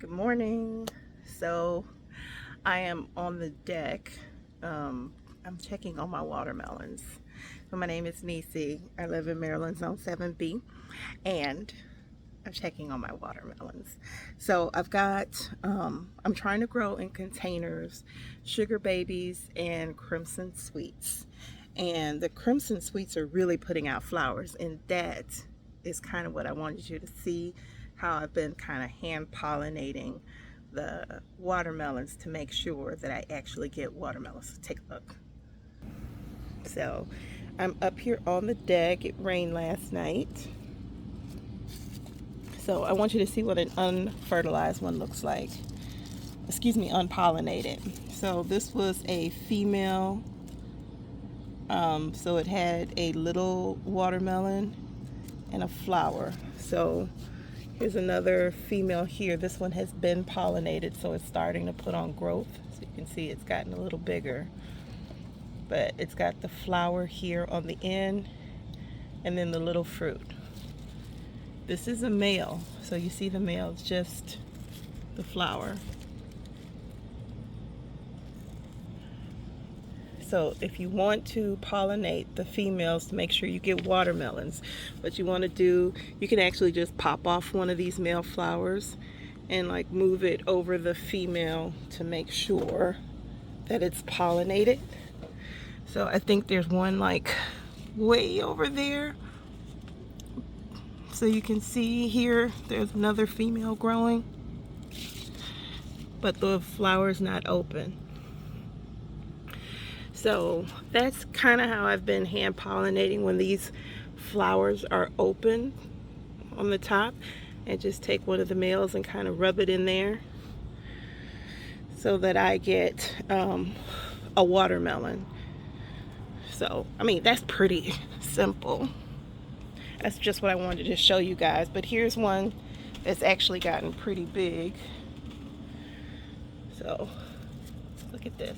Good morning. So I am on the deck. I'm checking on my watermelons. So my name is Nisi. I live in Maryland, Zone 7B, and I'm checking on my watermelons. So I've got, I'm trying to grow in containers, sugar babies and crimson sweets. And the crimson sweets are really putting out flowers, and that is kind of what I wanted you to see, how I've been kind of hand pollinating the watermelons to make sure that I actually get watermelons. So take a look. So I'm up here on the deck. It rained last night. So I want you to see what an unfertilized one looks like. Excuse me, unpollinated. So this was a female. So it had a little watermelon and a flower. So here's another female here. This one has been pollinated, so it's starting to put on growth. So you can see it's gotten a little bigger. But it's got the flower here on the end and then the little fruit. This is a male, so you see the male is just the flower. So if you want to pollinate the females to make sure you get watermelons, what you want to do, you can actually just pop off one of these male flowers and like move it over the female to make sure that it's pollinated. So I think there's one like way over there. So you can see here, there's another female growing, but the flower's not open. So that's kind of how I've been hand pollinating when these flowers are open on the top, and just take one of the males and kind of rub it in there so that I get a watermelon. So, I mean, that's pretty simple. That's just what I wanted to show you guys. But here's one that's actually gotten pretty big. So, look at this.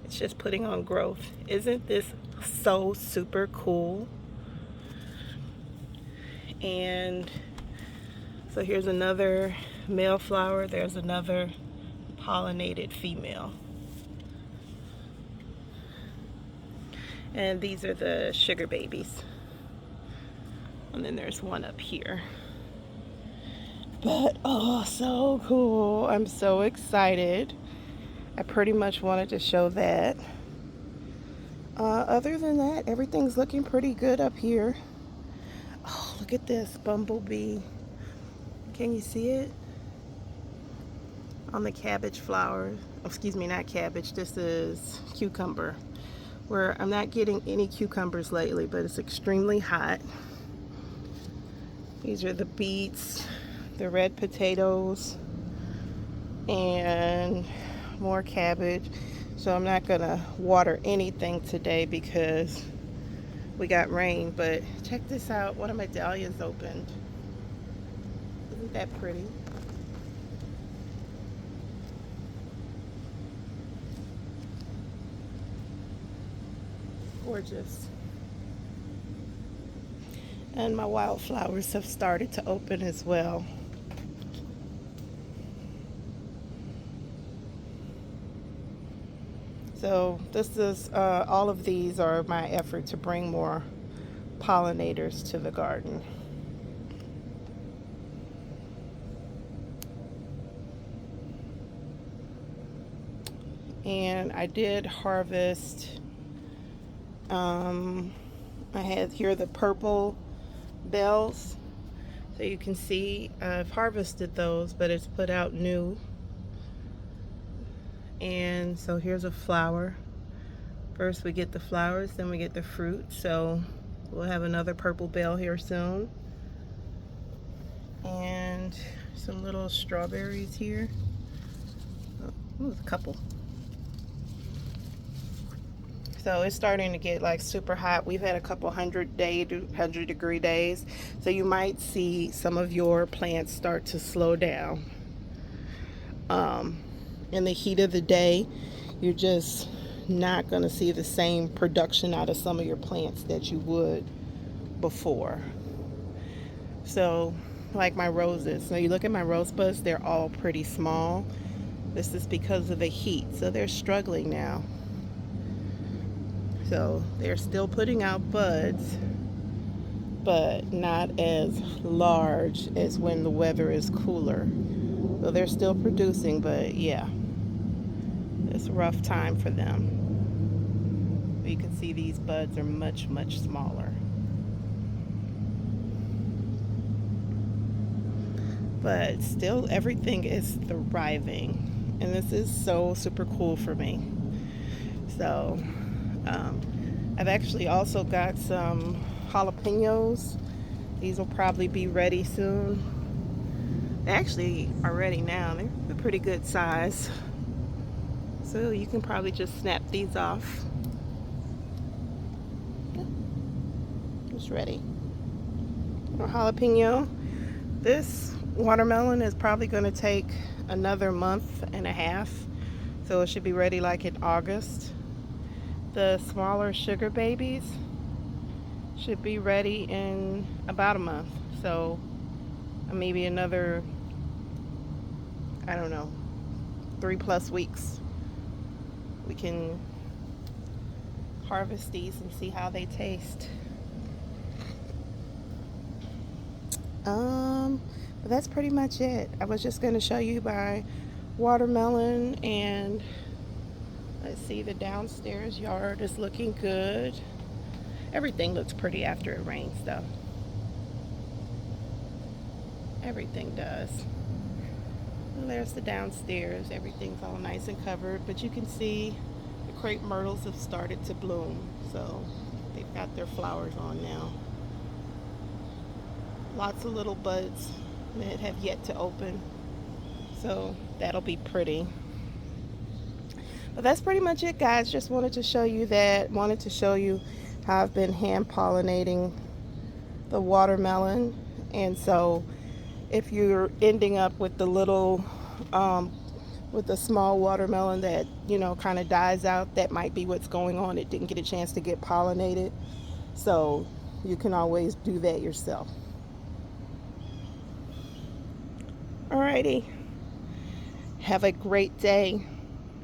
It's just putting on growth. Isn't this so super cool? And so here's another male flower. There's another pollinated female. And these are the sugar babies. And then there's one up here. But oh, so cool. I'm so excited. I pretty much wanted to show that. Other than that, everything's looking pretty good up here. Oh, look at this bumblebee. Can you see it? On the cabbage flower. Oh, excuse me, not cabbage. This is cucumber. Where I'm not getting any cucumbers lately, but it's extremely hot. These are the beets, the red potatoes, and more cabbage. So I'm not gonna water anything today because we got rain. But check this out, one of my dahlias opened. Isn't that pretty? Gorgeous. And my wildflowers have started to open as well. So this is, all of these are my effort to bring more pollinators to the garden. And I did harvest, I had here the purple bells. So you can see I've harvested those, but it's put out new. And so here's a flower. First we get the flowers, then we get the fruit. So we'll have another purple bell here soon. And some little strawberries here. Oh, there's a couple. So it's starting to get like super hot. We've had a couple 100-degree days. So you might see some of your plants start to slow down. In the heat of the day, you're just not going to see the same production out of some of your plants that you would before. So like my roses. So you look at my rose buds, they're all pretty small. This is because of the heat, so they're struggling now. So they're still putting out buds, but not as large as when the weather is cooler. So they're still producing, but yeah, it's a rough time for them. You can see these buds are much, much smaller. But still, everything is thriving. And this is so super cool for me. So, I've actually also got some jalapenos. These will probably be ready soon. They actually are ready now. They're a pretty good size. So you can probably just snap these off. It's ready. A jalapeno. This watermelon is probably going to take another month and a half. So it should be ready like in August. The smaller sugar babies should be ready in about a month. So maybe another, I don't know, 3+ weeks. We can harvest these and see how they taste. But that's pretty much it. I was just going to show you my watermelon, and let's see, the downstairs yard is looking good. Everything looks pretty after it rains though. Everything does. And there's the downstairs. Everything's all nice and covered, but you can see the crepe myrtles have started to bloom. So they've got their flowers on now. Lots of little buds that have yet to open. So that'll be pretty. But that's pretty much it, guys. Just wanted to show you that. Wanted to show you how I've been hand pollinating the watermelon. And so if you're ending up with the little with the small watermelon that, you know, kind of dies out, that might be what's going on. It didn't get a chance to get pollinated. So you can always do that yourself. Alrighty. Have a great day.